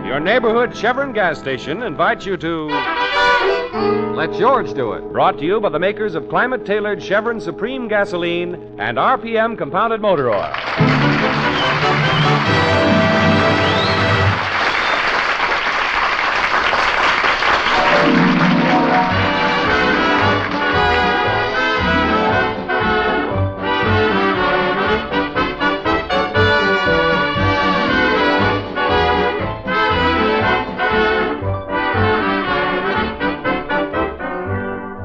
Your neighborhood Chevron gas station invites you to Let George do it. Brought to you by the makers of climate-tailored Chevron Supreme Gasoline and RPM Compounded Motor Oil.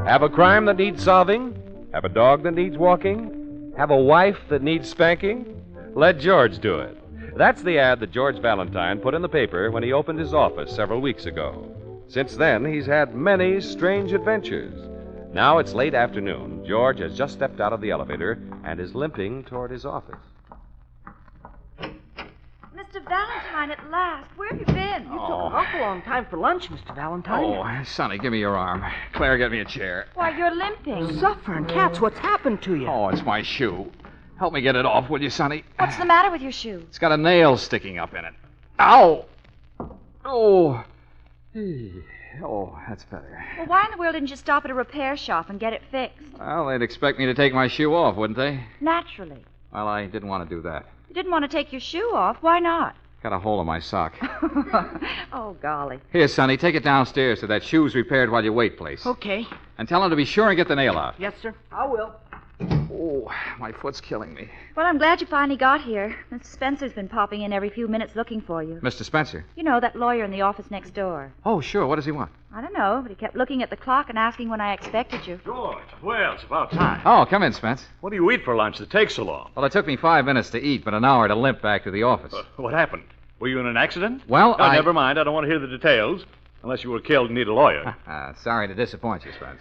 Have a crime that needs solving? Have a dog that needs walking? Have a wife that needs spanking? Let George do it. That's the ad that George Valentine put in the paper when he opened his office several weeks ago. Since then, he's had many strange adventures. Now it's late afternoon. George has just stepped out of the elevator and is limping toward his office. Mr. Valentine, at last. Where have you been? You took an awful long time for lunch, Mr. Valentine. Oh, Sonny, give me your arm. Claire, get me a chair. Why, you're limping. Suffering cats, what's happened to you? Oh, it's my shoe. Help me get it off, will you, Sonny? What's the matter with your shoe? It's got a nail sticking up in it. Ow! Oh. Oh, that's better. Well, why in the world didn't you stop at a repair shop and get it fixed? Well, they'd expect me to take my shoe off, wouldn't they? Naturally. Well, I didn't want to do that. You didn't want to take your shoe off. Why not? Got a hole in my sock. Oh, golly. Here, Sonny, take it downstairs to that shoes repaired while you wait place. Okay. And tell him to be sure and get the nail out. Yes, sir. I will. Oh, my foot's killing me. Well, I'm glad you finally got here. Mr. Spencer's been popping in every few minutes looking for you. Mr. Spencer? You know, that lawyer in the office next door. Oh, sure. What does he want? I don't know, but he kept looking at the clock and asking when I expected you. George, well, it's about time. Oh, come in, Spence. What do you eat for lunch that takes so long? Well, it took me 5 minutes to eat, but an hour to limp back to the office. What happened? Were you in an accident? Well, No, never mind. I don't want to hear the details. Unless you were killed and need a lawyer. Sorry to disappoint you, Spence.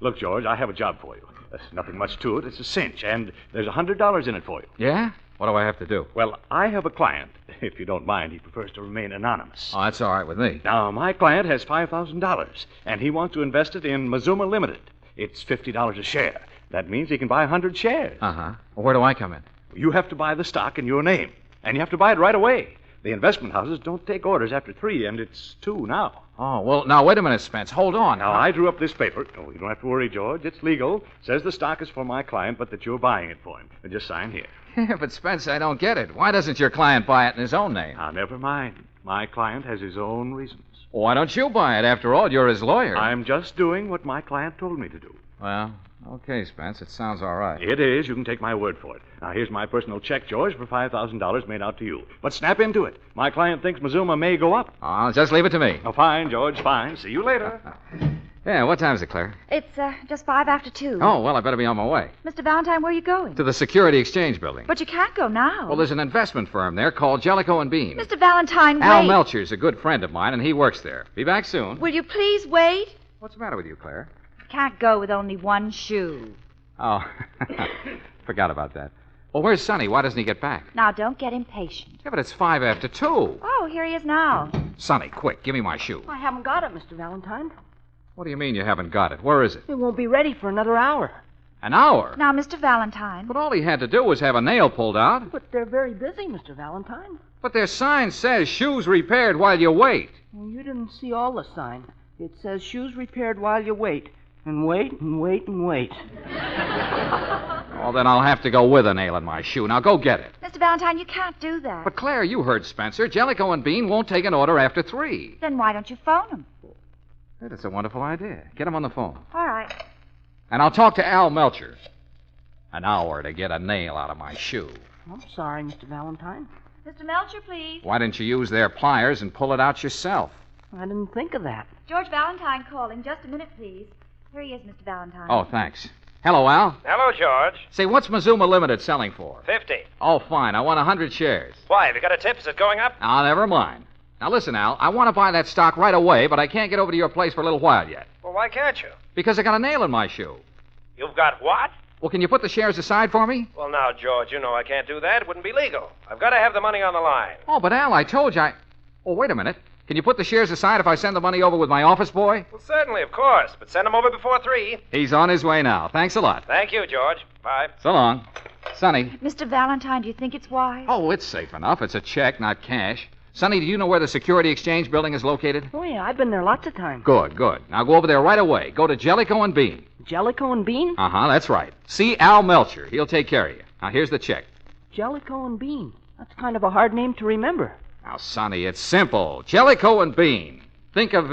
Look, George, I have a job for you. There's nothing much to it. It's a cinch, and there's $100 in it for you. Yeah? What do I have to do? Well, I have a client. If you don't mind, he prefers to remain anonymous. Oh, that's all right with me. Now, my client has $5,000, and he wants to invest it in Mazooma Limited. It's $50 a share. That means he can buy 100 shares. Uh-huh. Well, where do I come in? You have to buy the stock in your name, and you have to buy it right away. The investment houses don't take orders after 3, and it's 2 now. Oh, well, now, wait a minute, Spence. Hold on. Now, I drew up this paper. Oh, you don't have to worry, George. It's legal. Says the stock is for my client, but that you're buying it for him. And just sign here. Yeah, but, Spence, I don't get it. Why doesn't your client buy it in his own name? Now, never mind. My client has his own reasons. Well, why don't you buy it? After all, you're his lawyer. I'm just doing what my client told me to do. Well, okay, Spence. It sounds all right. It is. You can take my word for it. Now, here's my personal check, George, for $5,000 made out to you. But snap into it. My client thinks Mazooma may go up. Oh, just leave it to me. Oh, fine, George, fine. See you later. Yeah, what time is it, Claire? It's just 5 after 2. Oh, well, I better be on my way. Mr. Valentine, where are you going? To the Security Exchange Building. But you can't go now. Well, there's an investment firm there called Jellicoe and Bean. Mr. Valentine, wait. Al Melcher's a good friend of mine, and he works there. Be back soon. Will you please wait? What's the matter with you, Claire? Can't go with only one shoe. Oh, forgot about that. Well, where's Sonny? Why doesn't he get back? Now, don't get impatient. Yeah, but it's 5 after 2. Oh, here he is now. Sonny, quick, give me my shoe. I haven't got it, Mr. Valentine. What do you mean you haven't got it? Where is it? It won't be ready for another hour. An hour? Now, Mr. Valentine. But all he had to do was have a nail pulled out. But they're very busy, Mr. Valentine. But their sign says shoes repaired while you wait. Well, you didn't see all the sign. It says shoes repaired while you wait. And wait and wait and wait. Well, then I'll have to go with a nail in my shoe. Now, go get it. Mr. Valentine, you can't do that. But, Claire, you heard Spencer. Jellicoe and Bean won't take an order after 3. Then why don't you phone him? Hey, that's a wonderful idea. Get him on the phone. All right. And I'll talk to Al Melcher. An hour to get a nail out of my shoe. I'm sorry, Mr. Valentine. Mr. Melcher, please. Why didn't you use their pliers and pull it out yourself? I didn't think of that. George Valentine calling. Just a minute, please. Here he is, Mr. Valentine. Oh, thanks. Hello, Al. Hello, George. Say, what's Mazooma Limited selling for? 50. Oh, fine. I want 100 shares. Why, have you got a tip? Is it going up? Ah, never mind. Now, listen, Al. I want to buy that stock right away, but I can't get over to your place for a little while yet. Well, why can't you? Because I got a nail in my shoe. You've got what? Well, can you put the shares aside for me? Well, now, George, you know I can't do that. It wouldn't be legal. I've got to have the money on the line. Oh, but Al, I told you Oh, wait a minute. Can you put the shares aside if I send the money over with my office boy? Well, certainly, of course. But send him over before 3. He's on his way now. Thanks a lot. Thank you, George. Bye. So long. Sonny. Mr. Valentine, do you think it's wise? Oh, it's safe enough. It's a check, not cash. Sonny, do you know where the Security Exchange building is located? Oh, yeah, I've been there lots of times. Good, good. Now go over there right away. Go to Jellicoe and Bean. Jellicoe and Bean? Uh-huh, that's right. See Al Melcher. He'll take care of you. Now, here's the check. Jellicoe and Bean. That's kind of a hard name to remember. Now, Sonny, it's simple. Jellicoe and Bean. Think of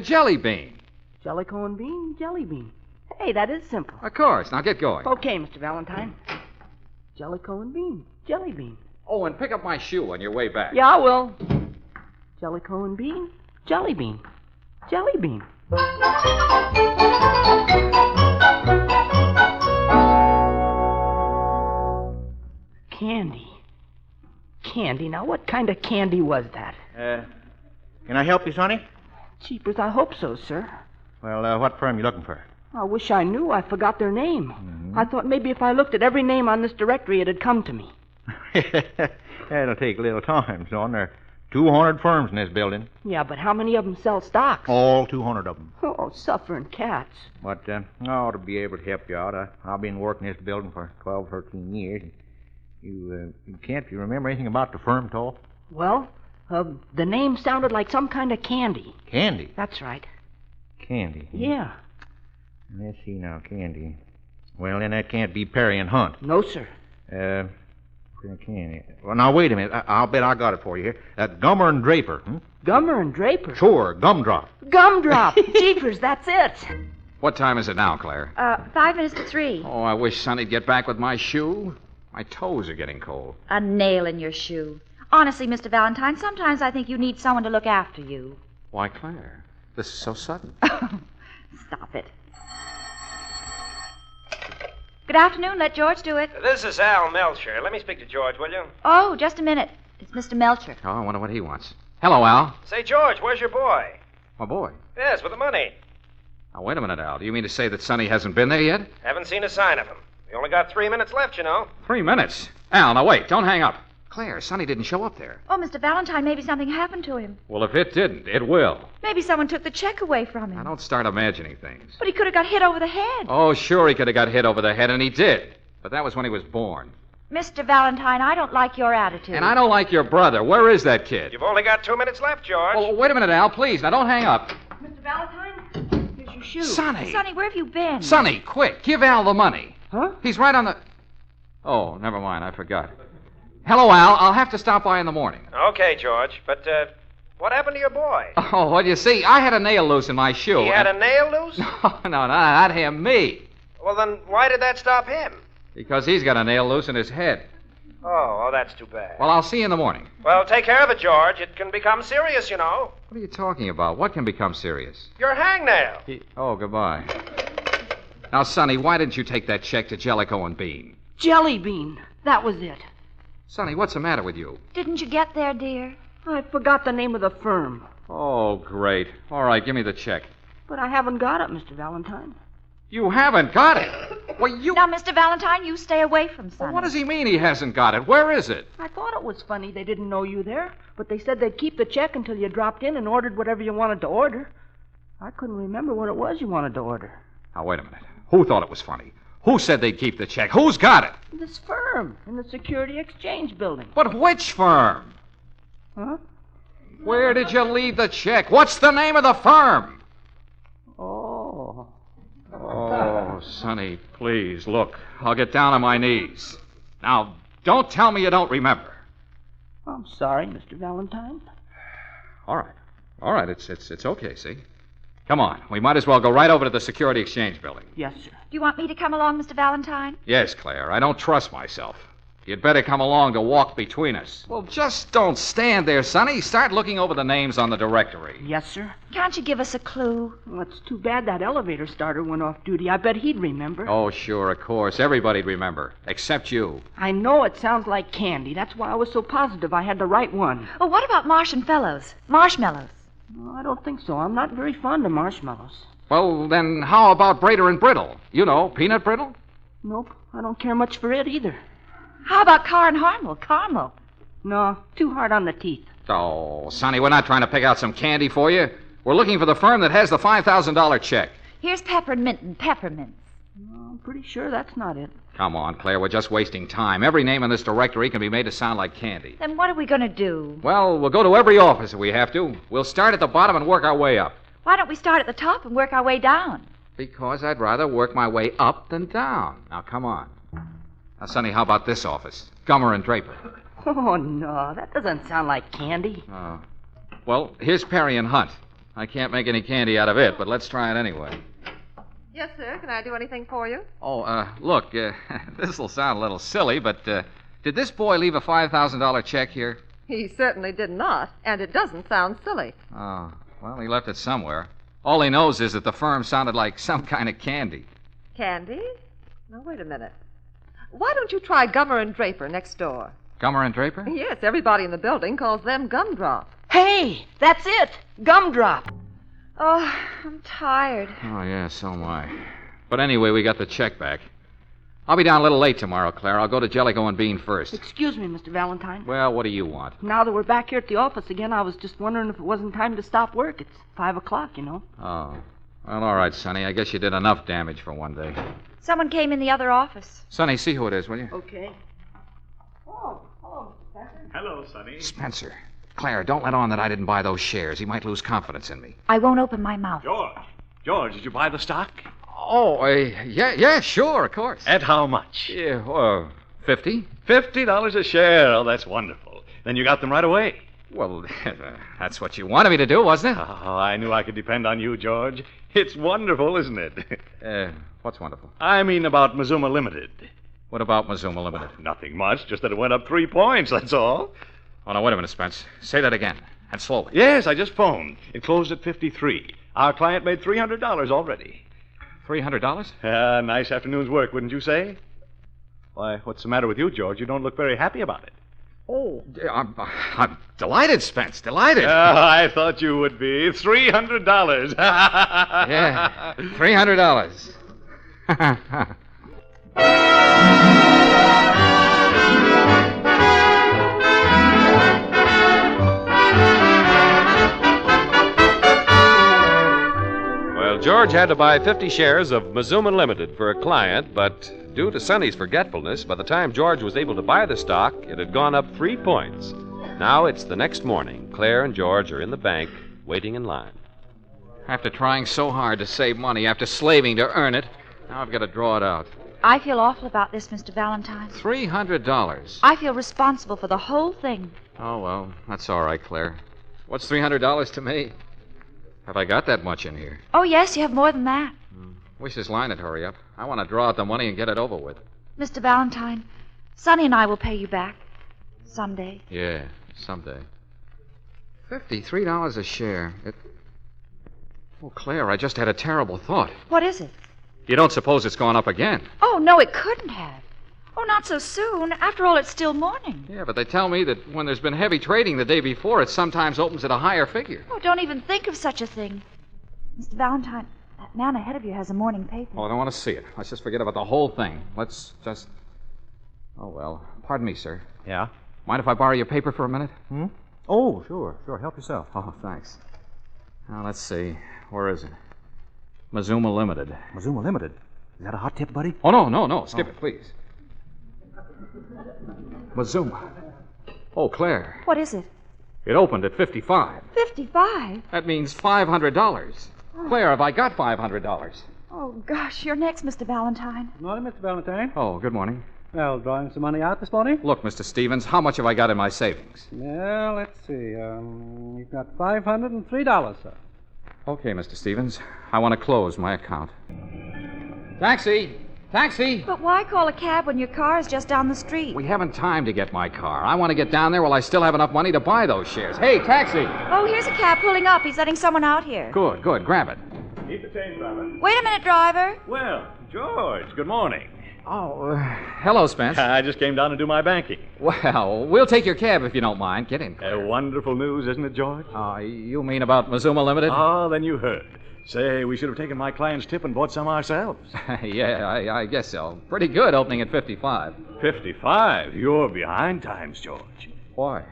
Jelly Bean. Jellicoe and Bean, Jelly Bean. Hey, that is simple. Of course. Now get going. Okay, Mr. Valentine. Jellicoe and Bean, Jelly Bean. Oh, and pick up my shoe on your way back. Yeah, I will. Jellicoe and Bean, Jelly Bean, Jelly Bean. Candy. Candy. Now, what kind of candy was that? Can I help you, Sonny? Cheapers, I hope so, sir. Well, what firm you looking for? I wish I knew. I forgot their name. I thought maybe if I looked at every name on this directory, it'd come to me. That'll take a little time, son. There are 200 firms in this building. Yeah, but how many of them sell stocks? All 200 of them. Oh, suffering cats. But I ought to be able to help you out. I've been working this building for 12, 13 years. You can't remember anything about the firm at all? Well, the name sounded like some kind of candy. Candy? That's right. Candy? Yeah. Let's see now, candy. Well, then that can't be Perry and Hunt. No, sir. Candy. Well, now, wait a minute. I'll bet I got it for you here. Gummer and Draper. Gummer and Draper? Sure, Gumdrop. Gumdrop! Jeepers, that's it. What time is it now, Claire? 5 minutes to 3. Oh, I wish Sonny'd get back with my shoe. My toes are getting cold. A nail in your shoe. Honestly, Mr. Valentine, sometimes I think you need someone to look after you. Why, Claire? This is so sudden. Stop it. Good afternoon. Let George do it. This is Al Melcher. Let me speak to George, will you? Oh, just a minute. It's Mr. Melcher. Oh, I wonder what he wants. Hello, Al. Say, George, where's your boy? My boy. Yes, with the money. Now, wait a minute, Al. Do you mean to say that Sonny hasn't been there yet? Haven't seen a sign of him. We only got 3 minutes left, you know. 3 minutes? Al, now wait. Don't hang up. Claire, Sonny didn't show up there. Oh, Mr. Valentine, maybe something happened to him. Well, if it didn't, it will. Maybe someone took the check away from him. Now, don't start imagining things. But he could have got hit over the head. Oh, sure, he could have got hit over the head, and he did. But that was when he was born. Mr. Valentine, I don't like your attitude. And I don't like your brother. Where is that kid? You've only got 2 minutes left, George. Oh, wait a minute, Al, please. Now, don't hang up. Mr. Valentine, here's your shoe. Sonny. Sonny, where have you been? Sonny, quick. Give Al the money. Huh? He's right on the... Oh, never mind. I forgot. Hello, Al. I'll have to stop by in the morning. Okay, George, but, what happened to your boy? Oh, well, you see, I had a nail loose in my shoe. He had a nail loose? No, not him, me. Well, then why did that stop him? Because he's got a nail loose in his head. Oh, that's too bad. Well, I'll see you in the morning. Well, take care of it, George. It can become serious, you know. What are you talking about? What can become serious? Your hangnail. Oh, goodbye. Now, Sonny, why didn't you take that check to Jellicoe and Bean? Jelly Bean. That was it. Sonny, what's the matter with you? Didn't you get there, dear? I forgot the name of the firm. Oh, great. All right, give me the check. But I haven't got it, Mr. Valentine. You haven't got it? Well, you... Now, Mr. Valentine, you stay away from Sonny. Well, what does he mean he hasn't got it? Where is it? I thought it was funny they didn't know you there, but they said they'd keep the check until you dropped in and ordered whatever you wanted to order. I couldn't remember what it was you wanted to order. Now, wait a minute. Who thought it was funny? Who said they'd keep the check? Who's got it? This firm in the Security Exchange building. But which firm? Huh? Where did you leave the check? What's the name of the firm? Oh. Oh, Sonny, please, look. I'll get down on my knees. Now, don't tell me you don't remember. I'm sorry, Mr. Valentine. All right. All right, it's okay, see? Come on. We might as well go right over to the Security Exchange building. Yes, sir. Do you want me to come along, Mr. Valentine? Yes, Claire. I don't trust myself. You'd better come along to walk between us. Well, just don't stand there, Sonny. Start looking over the names on the directory. Yes, sir. Can't you give us a clue? Well, it's too bad that elevator starter went off duty. I bet he'd remember. Oh, sure, of course. Everybody'd remember, except you. I know it sounds like candy. That's why I was so positive I had the right one. Oh, what about Marshmallows? No, I don't think so. I'm not very fond of marshmallows. Well, then how about Brader and Brittle? You know, peanut brittle? Nope, I don't care much for it either. How about Car and Caramel? No, too hard on the teeth. Oh, Sonny, we're not trying to pick out some candy for you. We're looking for the firm that has the $5,000 check. Here's Peppermint and Peppermints. I'm pretty sure that's not it. Come on, Claire. We're just wasting time. Every name in this directory can be made to sound like candy. Then what are we going to do? Well, we'll go to every office if we have to. We'll start at the bottom and work our way up. Why don't we start at the top and work our way down? Because I'd rather work my way up than down. Now, come on. Now, Sonny, how about this office? Gummer and Draper. Oh, no, that doesn't sound like candy. Oh. Well, here's Perry and Hunt. I can't make any candy out of it, but let's try it anyway. Yes, sir. Can I do anything for you? Oh, look, this'll sound a little silly, but did this boy leave a $5,000 check here? He certainly did not, and it doesn't sound silly. Oh, well, he left it somewhere. All he knows is that the firm sounded like some kind of candy. Candy? Now, wait a minute. Why don't you try Gummer and Draper next door? Gummer and Draper? Yes, everybody in the building calls them Gumdrop. Hey, that's it. Gumdrop. Oh, I'm tired. Oh, yeah, so am I. But anyway, we got the check back. I'll be down a little late tomorrow, Claire. I'll go to Jellicoe and Bean first. Excuse me, Mr. Valentine. Well, what do you want? Now that we're back here at the office again, I was just wondering if it wasn't time to stop work. It's 5 o'clock, you know. Oh. Well, all right, Sonny. I guess you did enough damage for one day. Someone came in the other office. Sonny, see who it is, will you? Okay. Oh, hello, Spencer. Hello, Sonny. Spencer. Claire, don't let on that I didn't buy those shares. He might lose confidence in me. I won't open my mouth. George, did you buy the stock? Oh, yeah, sure, of course. At how much? Yeah, 50? $50 a share. Oh, that's wonderful. Then you got them right away. Well, that's what you wanted me to do, wasn't it? Oh, I knew I could depend on you, George. It's wonderful, isn't it? What's wonderful? I mean about Mazooma Limited. What about Mazooma Limited? Nothing much, just that it went up 3 points, that's all. Oh, now, wait a minute, Spence. Say that again, and slowly. Yes, I just phoned. It closed at 53. Our client made $300 already. $300? Nice afternoon's work, wouldn't you say? Why, what's the matter with you, George? You don't look very happy about it. Oh, I'm delighted, Spence, delighted. I thought you would be. $300. Yeah, $300. George had to buy 50 shares of Mazooma Limited for a client, but due to Sonny's forgetfulness, by the time George was able to buy the stock, it had gone up 3 points. Now it's the next morning. Claire and George are in the bank, waiting in line. After trying so hard to save money, after slaving to earn it, now I've got to draw it out. I feel awful about this, Mr. Valentine. $300. I feel responsible for the whole thing. Oh, well, that's all right, Claire. What's $300 to me? Have I got that much in here? Oh, yes, you have more than that. Wish this line would hurry up. I want to draw out the money and get it over with. Mr. Valentine, Sonny and I will pay you back. Someday. Yeah, someday. $53 a share. Oh, Claire, I just had a terrible thought. What is it? You don't suppose it's gone up again? Oh, no, it couldn't have. Oh, not so soon. After all, it's still morning. Yeah, but they tell me that when there's been heavy trading the day before, it sometimes opens at a higher figure. Oh, don't even think of such a thing. Mr. Valentine, that man ahead of you has a morning paper. Oh, I don't want to see it. Let's just forget about the whole thing. Let's just... Oh, well. Pardon me, sir. Yeah? Mind if I borrow your paper for a minute? Oh, sure. Help yourself. Oh, thanks. Now, let's see. Where is it? Mazooma Limited. Mazooma Limited? Is that a hot tip, buddy? Oh, no. Skip it, please. Mazooma. Oh, Claire. What is it? It opened at 55. 55? That means $500. Claire, have I got $500? Oh, gosh, you're next, Mr. Valentine. Good morning, Mr. Valentine. Oh, good morning. Well, drawing some money out this morning? Look, Mr. Stevens, how much have I got in my savings? Well, let's see. You've got $503, sir. Okay, Mr. Stevens. I want to close my account. Taxi! But why call a cab when your car is just down the street? We haven't time to get my car. I want to get down there while I still have enough money to buy those shares. Hey, taxi! Oh, here's a cab pulling up. He's letting someone out here. Good. Grab it. Keep the change, driver. Wait a minute, driver. Well, George, good morning. Oh, hello, Spence. I just came down to do my banking. Well, we'll take your cab if you don't mind. Get in. Wonderful news, isn't it, George? You mean about Mazooma Limited? Oh, then you heard. Say, we should have taken my client's tip and bought some ourselves. Yeah, I guess so. Pretty good opening at 55. 55? You're behind times, George. Why?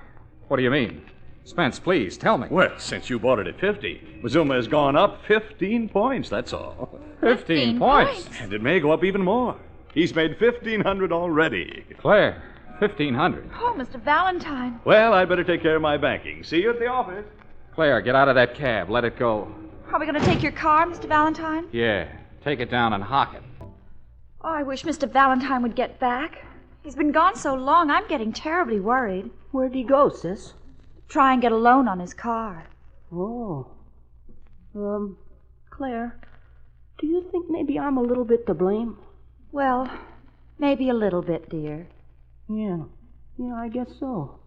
What do you mean? Spence, please, tell me. Well, since you bought it at 50, Mazooma has gone up 15 points, that's all. 15 points? And it may go up even more. He's made 1,500 already. Claire, 1,500. Oh, Mr. Valentine. Well, I'd better take care of my banking. See you at the office. Claire, get out of that cab. Let it go. Are we going to take your car, Mr. Valentine? Yeah, take it down and hock it. Oh, I wish Mr. Valentine would get back. He's been gone so long, I'm getting terribly worried. Where'd he go, sis? Try and get a loan on his car. Oh. Claire, do you think maybe I'm a little bit to blame? Well, maybe a little bit, dear. Yeah, I guess so.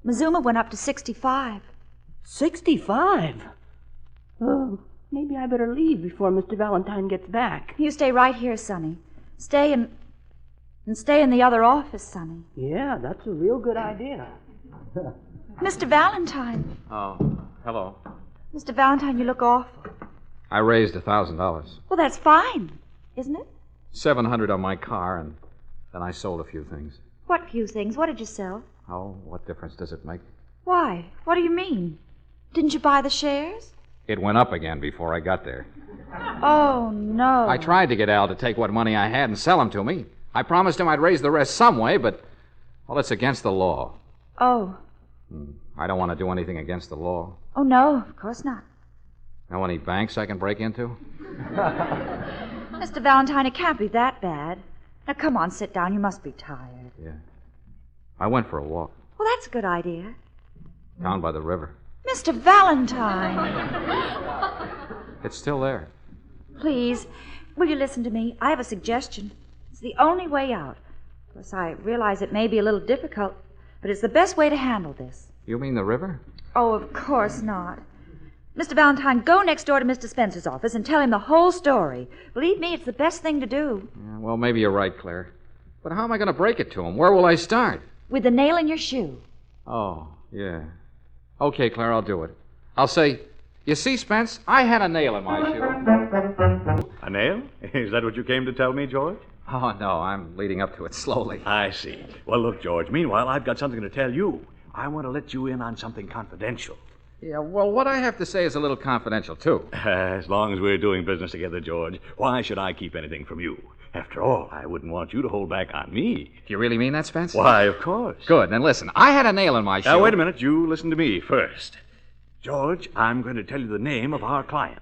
Mazooma went up to 65. 65? Maybe I better leave before Mr. Valentine gets back. You stay right here, Sonny. Stay in the other office, Sonny. Yeah, that's a real good idea. Mr. Valentine. Oh, hello. Mr. Valentine, you look awful. I raised $1,000. Well, that's fine, isn't it? $700 on my car, and then I sold a few things. What few things? What did you sell? Oh, what difference does it make? Why? What do you mean? Didn't you buy the shares? It went up again before I got there. Oh, no. I tried to get Al to take what money I had and sell them to me. I promised him I'd raise the rest some way, but, well, it's against the law. Oh. I don't want to do anything against the law. Oh, no, of course not. Know any banks I can break into? Mr. Valentine, it can't be that bad. Now, come on, sit down. You must be tired. Yeah. I went for a walk. Well, that's a good idea. Down by the river. Mr. Valentine. It's still there. Please, will you listen to me? I have a suggestion. It's the only way out. Of course, I realize it may be a little difficult, but it's the best way to handle this. You mean the river? Oh, of course not. Mr. Valentine, go next door to Mr. Spencer's office and tell him the whole story. Believe me, it's the best thing to do. Yeah, well, maybe you're right, Claire. But how am I going to break it to him? Where will I start? With the nail in your shoe. Oh, yeah. Okay, Claire, I'll do it. I'll say, you see, Spence, I had a nail in my shoe. A nail? Is that what you came to tell me, George? Oh, no, I'm leading up to it slowly. I see. Well, look, George, meanwhile, I've got something to tell you. I want to let you in on something confidential. Yeah, well, what I have to say is a little confidential, too. As long as we're doing business together, George, why should I keep anything from you? After all, I wouldn't want you to hold back on me. Do you really mean that, Spence? Why, of course. Good. Then listen, I had a nail in my shoe. Now, wait a minute. You listen to me first. George, I'm going to tell you the name of our client.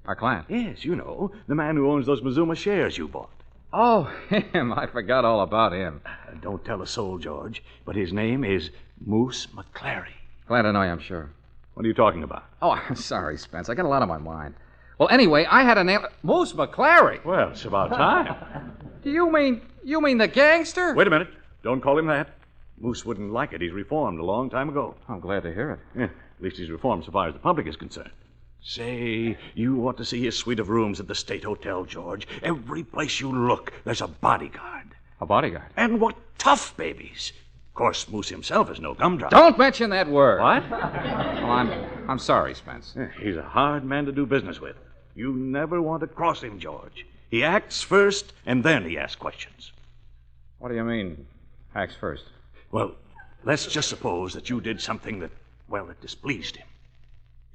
Our client? Yes, you know, the man who owns those Mazooma shares you bought. Oh, him. I forgot all about him. Don't tell a soul, George, but his name is Moose McClary. Glad to know you, I'm sure. What are you talking about? Oh, I'm sorry, Spence. I got a lot on my mind. Well, anyway, I had a nail... Moose McClary? Well, it's about time. Do you mean the gangster? Wait a minute. Don't call him that. Moose wouldn't like it. He's reformed a long time ago. I'm glad to hear it. Yeah, at least he's reformed so far as the public is concerned. Say, you ought to see his suite of rooms at the State Hotel, George. Every place you look, there's a bodyguard. A bodyguard? And what tough babies. Of course, Moose himself is no gumdrop. Don't mention that word. What? Well, I'm sorry, Spence. Yeah, he's a hard man to do business with. You never want to cross him, George. He acts first, and then he asks questions. What do you mean, acts first? Well, let's just suppose that you did something that displeased him.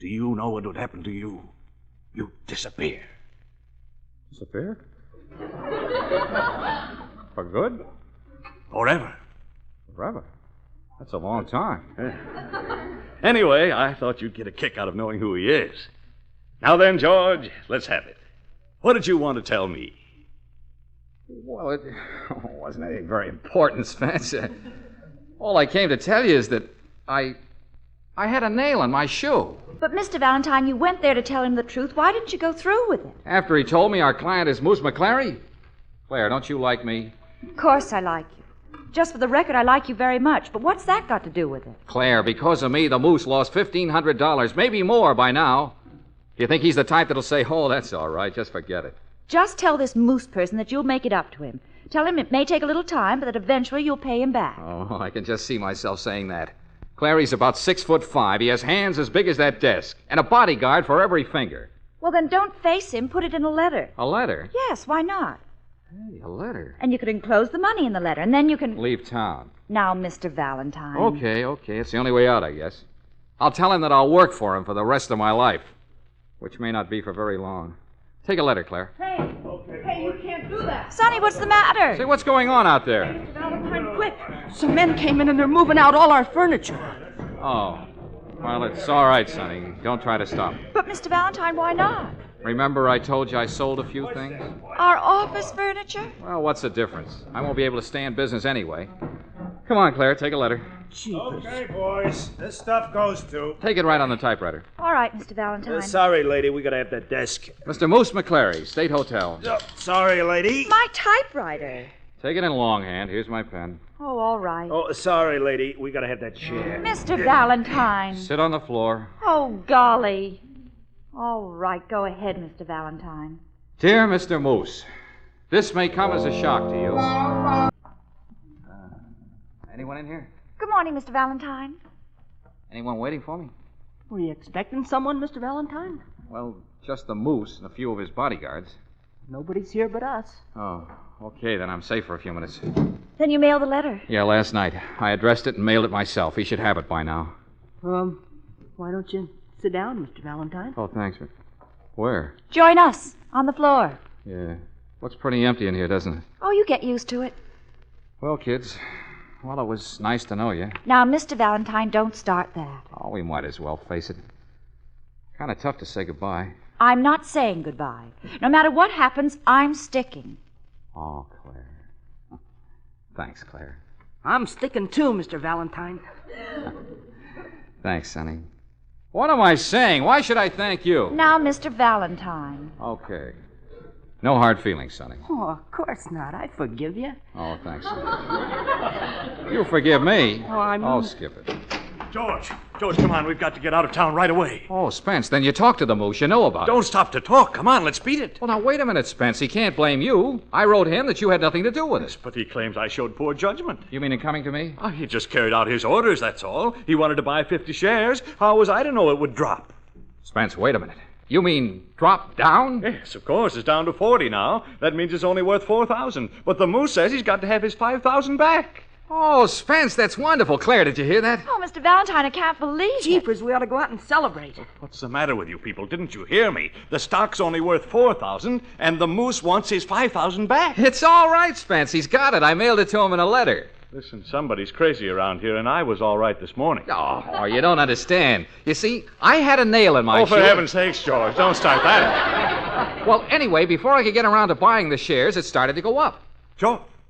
Do you know what would happen to you? You'd disappear. Disappear? For good? Forever. Forever? That's a long time. Anyway, I thought you'd get a kick out of knowing who he is. Now then, George, let's have it. What did you want to tell me? Well, it wasn't anything very important, Spence. All I came to tell you is that I had a nail in my shoe. But, Mr. Valentine, you went there to tell him the truth. Why didn't you go through with it? After he told me our client is Moose McClary? Claire, don't you like me? Of course I like you. Just for the record, I like you very much. But what's that got to do with it? Claire, because of me, the Moose lost $1,500, maybe more by now. Do you think he's the type that'll say, oh, that's all right, just forget it? Just tell this Moose person that you'll make it up to him. Tell him it may take a little time, but that eventually you'll pay him back. Oh, I can just see myself saying that. Clary's about 6'5". He has hands as big as that desk, and a bodyguard for every finger. Well, then don't face him. Put it in a letter. A letter? Yes, why not? Hey, a letter. And you could enclose the money in the letter, and then you can... Leave town. Now, Mr. Valentine. Okay. It's the only way out, I guess. I'll tell him that I'll work for him for the rest of my life, which may not be for very long. Take a letter, Claire. Hey, you can't do that. Sonny, what's the matter? Say, what's going on out there? Mr. Valentine, quick. Some men came in and they're moving out all our furniture. Oh, well, it's all right, Sonny. Don't try to stop. But, Mr. Valentine, why not? Remember I told you I sold a few things? Our office furniture? Well, what's the difference? I won't be able to stay in business anyway. Come on, Claire, take a letter. Okay, boys. This stuff goes to. Take it right on the typewriter. All right, Mr. Valentine. Sorry, lady. We gotta have that desk. Mr. Moose McClary, State Hotel. Sorry, lady. My typewriter. Take it in longhand. Here's my pen. Oh, all right. Oh, sorry, lady. We gotta have that chair. Mr. Valentine. Sit on the floor. Oh, golly. All right, go ahead, Mr. Valentine. Dear Mr. Moose, this may come as a shock to you. Anyone in here? Good morning, Mr. Valentine. Anyone waiting for me? Were you expecting someone, Mr. Valentine? Well, just the Moose and a few of his bodyguards. Nobody's here but us. Oh, okay, then I'm safe for a few minutes. Then you mailed the letter. Yeah, last night. I addressed it and mailed it myself. He should have it by now. Why don't you sit down, Mr. Valentine? Oh, thanks. Where? Join us on the floor. Yeah. Looks pretty empty in here, doesn't it? Oh, you get used to it. Well, kids, well, it was nice to know you. Now, Mr. Valentine, don't start that. Oh, we might as well face it. Kind of tough to say goodbye. I'm not saying goodbye. No matter what happens, I'm sticking. Oh, Claire. Thanks, Claire. I'm sticking too, Mr. Valentine. Thanks, Sonny. What am I saying? Why should I thank you? Now, Mr. Valentine. Okay. No hard feelings, Sonny. Oh, of course not. I forgive you. Oh, thanks, Sonny. You forgive me. Oh, I mean... I'll skip it. George, come on. We've got to get out of town right away. Oh, Spence, then you talked to the Moose. You know about it. Don't stop to talk. Come on, let's beat it. Well, now, wait a minute, Spence. He can't blame you. I wrote him that you had nothing to do with it. But he claims I showed poor judgment. You mean in coming to me? Oh, he just carried out his orders, that's all. He wanted to buy 50 shares. How was I to know it would drop? Spence, wait a minute. You mean drop down? Yes, of course. It's down to 40 now. That means it's only worth 4,000. But the Moose says he's got to have his 5,000 back. Oh, Spence, that's wonderful. Claire, did you hear that? Oh, Mr. Valentine, I can't believe it. Jeepers, we ought to go out and celebrate. What's the matter with you people? Didn't you hear me? The stock's only worth 4,000, and the Moose wants his 5,000 back. It's all right, Spence. He's got it. I mailed it to him in a letter. Listen, somebody's crazy around here, and I was all right this morning. Oh, you don't understand. You see, I had a nail in my shoe. Oh, for heaven's sakes, George, don't start that. Well, anyway, before I could get around to buying the shares, it started to go up.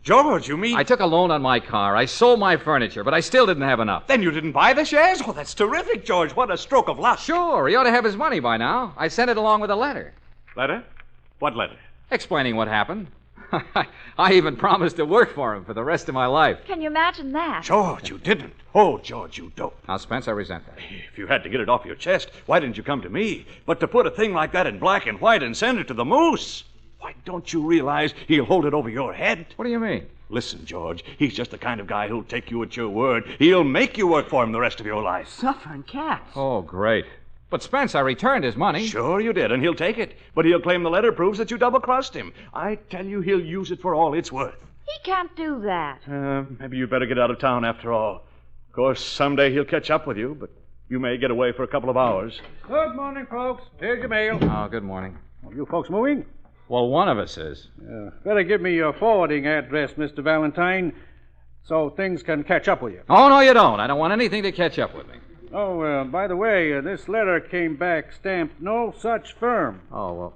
George, you mean... I took a loan on my car. I sold my furniture, but I still didn't have enough. Then you didn't buy the shares? Oh, that's terrific, George. What a stroke of luck. Sure, he ought to have his money by now. I sent it along with a letter. Letter? What letter? Explaining what happened. I even promised to work for him for the rest of my life. Can you imagine that? George, you didn't. Oh, George, you don't. Now, Spence, I resent that. If you had to get it off your chest, why didn't you come to me? But to put a thing like that in black and white and send it to the Moose... Why, don't you realize he'll hold it over your head? What do you mean? Listen, George, he's just the kind of guy who'll take you at your word. He'll make you work for him the rest of your life. Suffering cats. Oh, great. But, Spence, I returned his money. Sure you did, and he'll take it. But he'll claim the letter proves that you double-crossed him. I tell you, he'll use it for all it's worth. He can't do that. Maybe you'd better get out of town after all. Of course, someday he'll catch up with you, but you may get away for a couple of hours. Good morning, folks. Here's your mail. Oh, good morning. Are you folks moving? Well, one of us is. Better give me your forwarding address, Mr. Valentine, so things can catch up with you. Oh, no, you don't. I don't want anything to catch up with me. Oh, by the way, this letter came back stamped no such firm. Oh, well.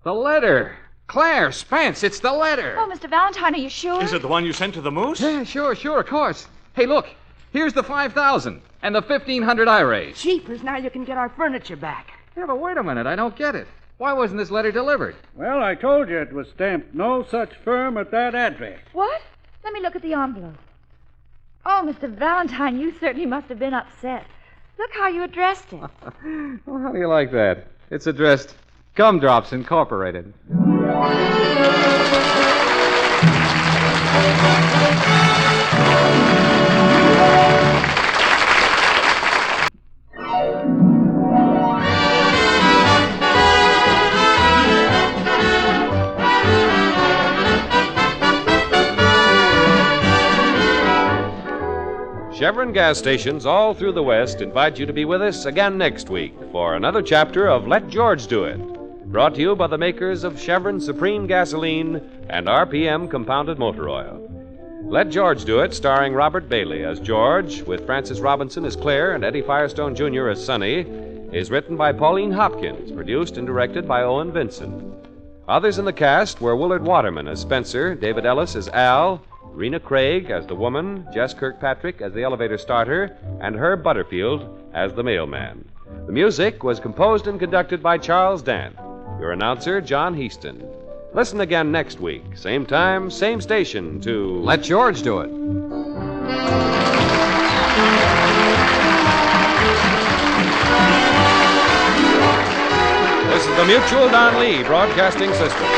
The letter. Claire, Spence, it's the letter. Oh, Mr. Valentine, are you sure? Is it the one you sent to the Moose? Yeah, sure, of course. Hey, look. Here's the 5,000 and the 1,500 I raised. Jeepers, now you can get our furniture back. Yeah, but wait a minute. I don't get it. Why wasn't this letter delivered? Well, I told you it was stamped no such firm at that address. What? Let me look at the envelope. Oh, Mr. Valentine, you certainly must have been upset. Look how you addressed it. Well, how do you like that? It's addressed Gumdrops Incorporated. Chevron gas stations all through the West invite you to be with us again next week for another chapter of Let George Do It, brought to you by the makers of Chevron Supreme Gasoline and RPM Compounded Motor Oil. Let George Do It, starring Robert Bailey as George, with Francis Robinson as Claire and Eddie Firestone Jr. as Sonny, is written by Pauline Hopkins, produced and directed by Owen Vinson. Others in the cast were Willard Waterman as Spencer, David Ellis as Al, Rena Craig as the woman, Jess Kirkpatrick as the elevator starter, and Herb Butterfield as the mailman. The music was composed and conducted by Charles Dant. Your announcer, John Heaston. Listen again next week, same time, same station, to Let George Do It. This is the Mutual Don Lee Broadcasting System.